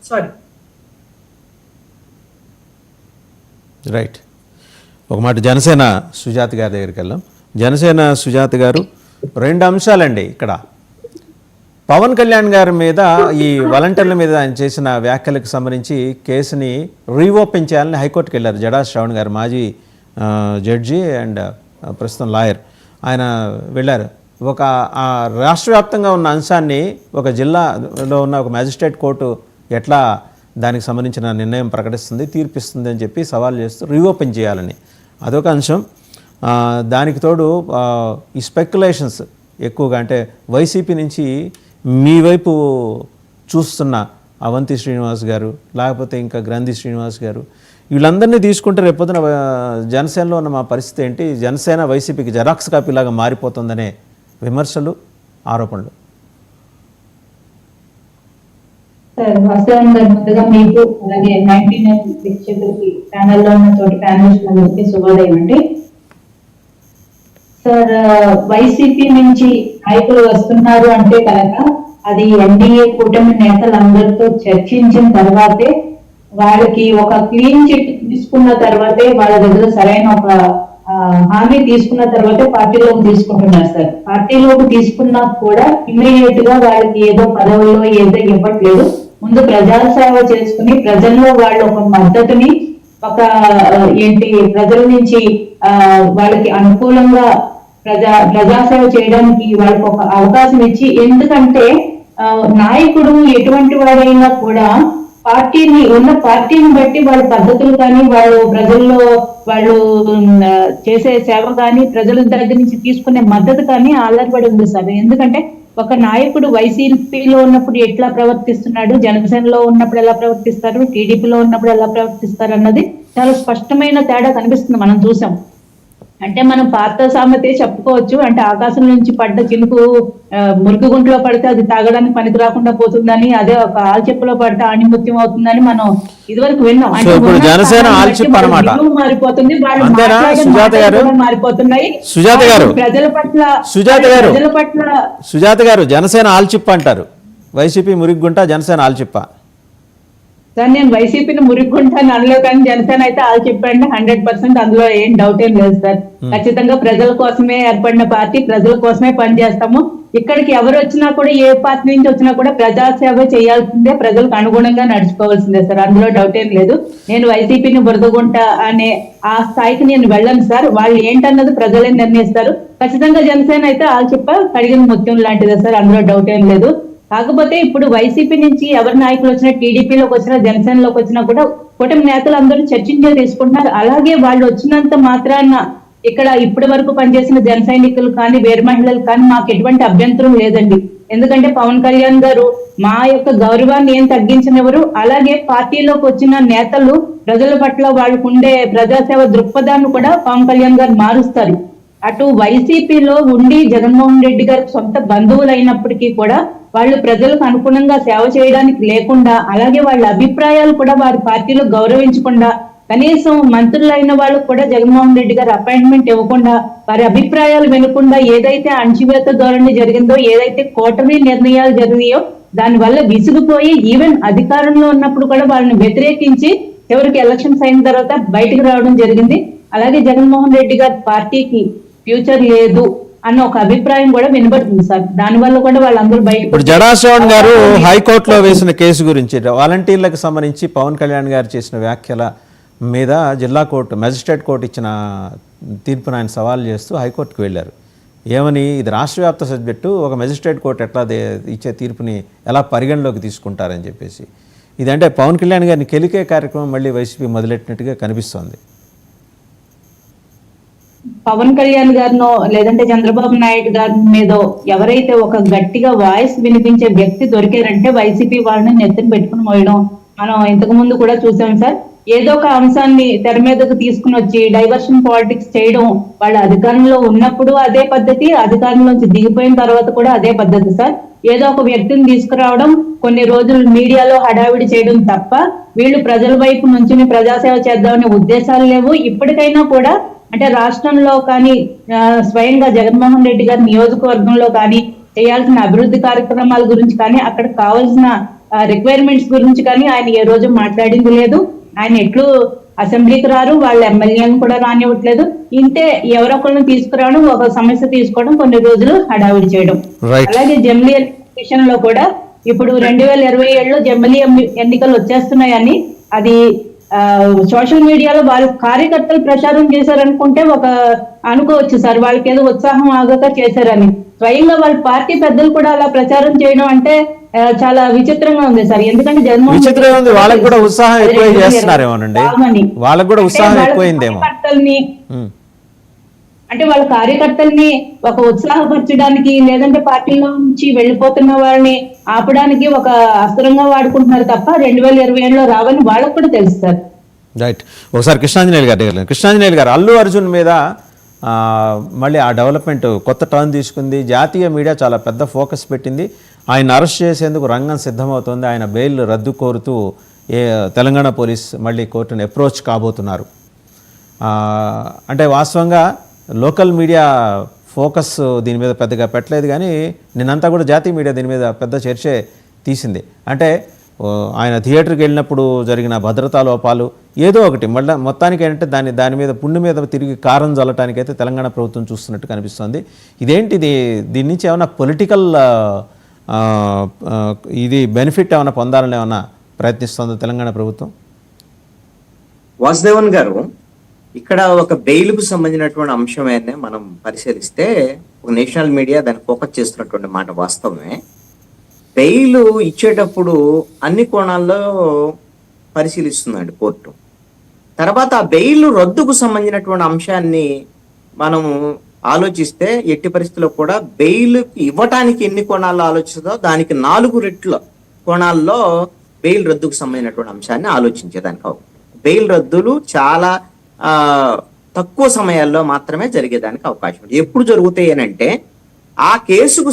Sorry. Right. ఒక మాట జనసేన సుజాత గారి దగ్గరికి వెళ్దాం. జనసేన సుజాత గారు, రెండు అంశాలండి ఇక్కడ. పవన్ కళ్యాణ్ గారి మీద, ఈ వాలంటీర్ల మీద ఆయన చేసిన వ్యాఖ్యలకు సంబంధించి కేసుని రీఓపెన్ చేయాలని హైకోర్టుకి వెళ్ళారు జడా శ్రవణ్ గారు, మాజీ జడ్జి అండ్ ప్రస్తుతం లాయర్. ఆయన వెళ్ళారు. ఒక రాష్ట్ర వ్యాప్తంగా ఉన్న అంశాన్ని ఒక జిల్లాలో ఉన్న ఒక మ్యాజిస్ట్రేట్ కోర్టు ఎట్లా దానికి సంబంధించిన నిర్ణయం ప్రకటిస్తుంది, తీర్పిస్తుంది అని చెప్పి సవాల్ చేస్తూ రీఓపెన్ చేయాలని అదొక అంశం. దానికి తోడు ఈ స్పెక్యులేషన్స్ ఎక్కువగా, అంటే వైసీపీ నుంచి మీ వైపు చూస్తున్న అవంతి శ్రీనివాస్ గారు, లేకపోతే ఇంకా గ్రంథి శ్రీనివాస్ గారు, వీళ్ళందరినీ తీసుకుంటే రేపొద్దున జనసేనలో ఉన్న మా పరిస్థితి ఏంటి, జనసేన వైసీపీకి జెరాక్స్ కాపీలాగా మారిపోతుందనే విమర్శలు, ఆరోపణలు. సార్, వాస్తవంగా ముందుగా మీకు అలాగే 99 ప్రేక్షకులకి ప్యానెల్లో ఉన్న తోటి ప్యానలిస్టులందరికీ శుభోదయం అండి. సార్, వైసీపీ నుంచి నాయకులు వస్తున్నారు అంటే కనుక అది ఎన్డీఏ కూటమి నేతలందరితో చర్చించిన తర్వాతే, వాళ్ళకి ఒక క్లీన్ చిట్ తీసుకున్న తర్వాతే, వాళ్ళ దగ్గర సరైన ఒక హామీ తీసుకున్న తర్వాతే పార్టీలోకి తీసుకుంటున్నారు సార్. పార్టీలోకి తీసుకున్నా కూడా ఇమ్మీడియట్ గా వాళ్ళకి ఏదో పదవుల్లో ఏదో ఇవ్వట్లేదు. ముందు ప్రజాసేవ చేసుకుని ప్రజల్లో వాళ్ళు ఒక మద్దతుని, ఒక ప్రజల నుంచి వాళ్ళకి అనుకూలంగా ప్రజాసేవ చేయడానికి వాళ్ళకి ఒక అవకాశం ఇచ్చి, ఎందుకంటే నాయకుడు ఎటువంటి వాడైనా కూడా పార్టీని బట్టి వాళ్ళ పద్ధతులు కానీ, వాళ్ళు ప్రజల్లో వాళ్ళు చేసే సేవ కానీ, ప్రజల దగ్గర నుంచి తీసుకునే మద్దతు కానీ ఆధారపడి ఉంది సార్. ఎందుకంటే ఒక నాయకుడు వైసీపీలో ఉన్నప్పుడు ఎట్లా ప్రవర్తిస్తున్నాడు, జనసేనలో ఉన్నప్పుడు ఎలా ప్రవర్తిస్తారు, టీడీపీలో ఉన్నప్పుడు ఎలా ప్రవర్తిస్తారు అన్నది చాలా స్పష్టమైన తేడా కనిపిస్తుంది. మనం చూసాం. అంటే మనం పాత సామెతే చెప్పుకోవచ్చు. అంటే ఆకాశం నుంచి పడ్డ చినుకు మురికి గుంటలో పడితే అది తాగడానికి పనికి రాకుండా పోతుందని, అదే ఒక ఆల్చెప్పులో పడితే ఆణిముత్యం అవుతుందని మనం ఇదివరకు విన్నాం. అంటే జనసేన మారిపోతుంది, వాళ్ళు మారిపోతున్నాయి. ప్రజల పట్ల సుజాత గారు, జనసేన ఆల్చిప్ప అంటారు, వైసీపీ మురిగుంట, జనసేన ఆల్చిప్ప. సార్, నేను వైసీపీని మురిగుంటాను అనలో, కానీ జనసేన అయితే చెప్పండి 100%. అందులో ఏం డౌట్ ఏం లేదు సార్. ఖచ్చితంగా ప్రజల కోసమే ఏర్పడిన పార్టీ, ప్రజల కోసమే పనిచేస్తాము. ఇక్కడికి ఎవరు వచ్చినా కూడా, ఏ పార్టీ నుంచి వచ్చినా కూడా ప్రజాసేవ చేయాల్సిందే, ప్రజలకు అనుగుణంగా నడుచుకోవాల్సిందే సార్. అందులో డౌట్ ఏం లేదు. నేను వైసీపీని బురదగుంట అనే ఆ స్థాయికి నేను వెళ్ళను సార్. వాళ్ళు ఏంటన్నది ప్రజలే నిర్ణయిస్తారు. ఖచ్చితంగా జనసేన అయితే చెప్ప కడిగిన ముత్యం లాంటిదే సార్. అందులో డౌట్ ఏం లేదు. కాకపోతే ఇప్పుడు వైసీపీ నుంచి ఎవరి నాయకులు వచ్చినా, టీడీపీలోకి వచ్చినా, జనసేనలోకి వచ్చినా కూడా కూటమి నేతలు అందరూ చర్చించే తీసుకుంటున్నారు. అలాగే వాళ్ళు వచ్చినంత మాత్రాన ఇక్కడ ఇప్పటి వరకు పనిచేసిన జన సైనికులు కానీ, వేరు మహిళలు కానీ మాకు ఎటువంటి అభ్యంతరం లేదండి. ఎందుకంటే పవన్ కళ్యాణ్ గారు మా యొక్క గౌరవాన్ని ఏం తగ్గించినవారు. అలాగే పార్టీలోకి వచ్చిన నేతలు ప్రజల పట్ల వాళ్ళకు ఉండే ప్రజాసేవ దృక్పథాన్ని కూడా పవన్ కళ్యాణ్ గారు మారుస్తారు. అటు వైసీపీలో ఉండి జగన్మోహన్ రెడ్డి గారికి సొంత బంధువులు అయినప్పటికీ కూడా వాళ్ళు ప్రజలకు అనుగుణంగా సేవ చేయడానికి లేకుండా, అలాగే వాళ్ళ అభిప్రాయాలు కూడా వారి పార్టీలో గౌరవించకుండా, కనీసం మంత్రులైన వాళ్ళకు కూడా జగన్మోహన్ రెడ్డి గారు అపాయింట్మెంట్ ఇవ్వకుండా, వారి అభిప్రాయాలు వినకుండా ఏదైతే అణచివేత ధోరణి జరిగిందో, ఏదైతే కూటమి నిర్ణయాలు జరిగాయో దాని వల్ల విసిగిపోయి ఈవెన్ అధికారంలో ఉన్నప్పుడు కూడా వాళ్ళని వ్యతిరేకించి చివరికి ఎలక్షన్స్ అయిన తర్వాత బయటకు రావడం జరిగింది. అలాగే జగన్మోహన్ రెడ్డి గారి పార్టీకి ఫ్యూచర్ లేదు అన్న ఒక అభిప్రాయం కూడా వినబడుతుంది సార్. దానివల్ల కూడా వాళ్ళందరూ బయట. ఇప్పుడు జడా శ్రవణ్ గారు హైకోర్టులో వేసిన కేసు గురించి, వాలంటీర్లకు సంబంధించి పవన్ కళ్యాణ్ గారు చేసిన వ్యాఖ్యల మీద జిల్లా కోర్టు, మెజిస్ట్రేట్ కోర్టు ఇచ్చిన తీర్పును ఆయన సవాల్ చేస్తూ హైకోర్టుకు వెళ్ళారు. ఏమని, ఇది రాష్ట్ర వ్యాప్త సబ్జెక్టు, ఒక మెజిస్ట్రేట్ కోర్టు ఎట్లా ఇచ్చే తీర్పుని ఎలా పరిగణలోకి తీసుకుంటారని చెప్పేసి. ఇదంటే పవన్ కళ్యాణ్ గారిని కెలికే కార్యక్రమం మళ్ళీ వైసీపీ మొదలెట్టినట్టుగా కనిపిస్తోంది. పవన్ కళ్యాణ్ గారినో లేదంటే చంద్రబాబు నాయుడు గారి మీదో ఎవరైతే ఒక గట్టిగా వాయిస్ వినిపించే వ్యక్తి దొరికారంటే వైసీపీ వాళ్ళని నెత్తిన పెట్టుకుని మోయడం మనం ఇంతకు ముందు కూడా చూసాం సార్. ఏదో ఒక అంశాన్ని తెర మీదకు తీసుకుని వచ్చి డైవర్షన్ పాలిటిక్స్ చేయడం వాళ్ళ అధికారంలో ఉన్నప్పుడు అదే పద్ధతి, అధికారంలోంచి దిగిపోయిన తర్వాత కూడా అదే పద్ధతి సార్. ఏదో ఒక వ్యక్తిని తీసుకురావడం, కొన్ని రోజులు మీడియాలో హడావిడి చేయడం తప్ప వీళ్ళు ప్రజల వైపు నుంచి ప్రజాసేవ చేద్దామనే ఉద్దేశాలు లేవు. ఇప్పటికైనా కూడా అంటే రాష్ట్రంలో కానీ, స్వయంగా జగన్మోహన్ రెడ్డి గారి నియోజకవర్గంలో కానీ చేయాల్సిన అభివృద్ధి కార్యక్రమాల గురించి కానీ, అక్కడ కావాల్సిన రిక్వైర్మెంట్స్ గురించి కానీ ఆయన ఏ రోజు మాట్లాడింది లేదు. ఆయన ఎట్లు అసెంబ్లీకి రారు, వాళ్ళ ఎమ్మెల్యేలను కూడా రానివ్వట్లేదు. ఇంతే ఎవరొకరిని తీసుకురావడం, ఒక సమస్య తీసుకోవడం, కొన్ని రోజులు హడావిడి చేయడం. Right. అలాగే జమిలీ విషయంలో కూడా ఇప్పుడు 2027లో జమిలీ ఎన్నికలు వచ్చేస్తున్నాయని అది సోషల్ మీడియాలో వాళ్ళ కార్యకర్తలు ప్రచారం చేశారనుకుంటే ఒక అనుకోవచ్చు సార్, వాళ్ళకి ఏదో ఉత్సాహం ఆగక చేశారని. స్వయంగా వాళ్ళ పార్టీ పెద్దలు కూడా అలా ప్రచారం చేయడం అంటే చాలా విచిత్రంగా ఉంది సార్. ఎందుకంటే జగన్మోహన్ విచిత్రంగా ఉంది, వాళ్ళకి కూడా ఉత్సాహం ఎక్కువ చేస్తున్నారేమోనండి, వాళ్ళకి కూడా ఉత్సాహం ఎక్కువైందేమో. అంటే వాళ్ళ కార్యకర్తల్ని ఒక ఉత్సాహపరచడానికి, లేదంటే పార్టీలో నుంచి వెళ్ళిపోతున్న వాళ్ళని ఆపడానికి ఒక అస్త్రంగా వాడుకుంటున్నారు తప్ప 2027లో రావని వాళ్ళకు కూడా తెలుసు సార్. రైట్. ఒకసారి కృష్ణాంజనేయులు గారి దగ్గర, కృష్ణాంజనేయులు గారు, అల్లు అర్జున్ మీద మళ్ళీ ఆ డెవలప్మెంట్ కొత్త టర్న్ తీసుకుంది. జాతీయ మీడియా చాలా పెద్ద ఫోకస్ పెట్టింది. ఆయన అరెస్ట్ చేసేందుకు రంగం సిద్ధమవుతుంది. ఆయన బెయిల్ రద్దు కోరుతూ తెలంగాణ పోలీస్ మళ్ళీ కోర్టును అప్రోచ్ కాబోతున్నారు. అంటే వాస్తవంగా లోకల్ మీడియా ఫోకస్ దీని మీద పెద్దగా పెట్టలేదు, కానీ నిన్నంతా కూడా జాతీయ మీడియా దీని మీద పెద్ద చర్చే తీసింది. అంటే ఆయన థియేటర్కి వెళ్ళినప్పుడు జరిగిన భద్రతా లోపాలు ఏదో ఒకటి మళ్ళీ మొత్తానికి ఏంటంటే దాని మీద పుండు మీద తిరిగి కారం చల్లటానికైతే తెలంగాణ ప్రభుత్వం చూస్తున్నట్టు కనిపిస్తుంది. ఇదేంటిది, దీని నుంచి ఏమైనా పొలిటికల్ ఇది బెనిఫిట్ ఏమైనా పొందాలని ఏమైనా ప్రయత్నిస్తుందో తెలంగాణ ప్రభుత్వం? వాసుదేవన్ గారు, ఇక్కడ ఒక బెయిల్కు సంబంధించినటువంటి అంశమే మనం పరిశీలిస్తే ఒక నేషనల్ మీడియా దాన్ని ఫోకస్ చేస్తున్నటువంటి మాట వాస్తవమే. బెయిల్ ఇచ్చేటప్పుడు అన్ని కోణాల్లో పరిశీలిస్తుందండి కోర్టు. తర్వాత ఆ బెయిల్ రద్దుకు సంబంధించినటువంటి అంశాన్ని మనము ఆలోచిస్తే ఎట్టి పరిస్థితుల్లో కూడా బెయిల్ ఇవ్వటానికి ఎన్ని కోణాల్లో ఆలోచిస్తుందో దానికి 4 రెట్ల కోణాల్లో బెయిల్ రద్దుకు సంబంధించినటువంటి అంశాన్ని ఆలోచించేదానికి బెయిల్ రద్దులు చాలా తక్కువ సమయాల్లో మాత్రమే జరిగేదానికి అవకాశం ఉంది. ఎప్పుడు జరుగుతాయి అని అంటే ఆ కేసుకు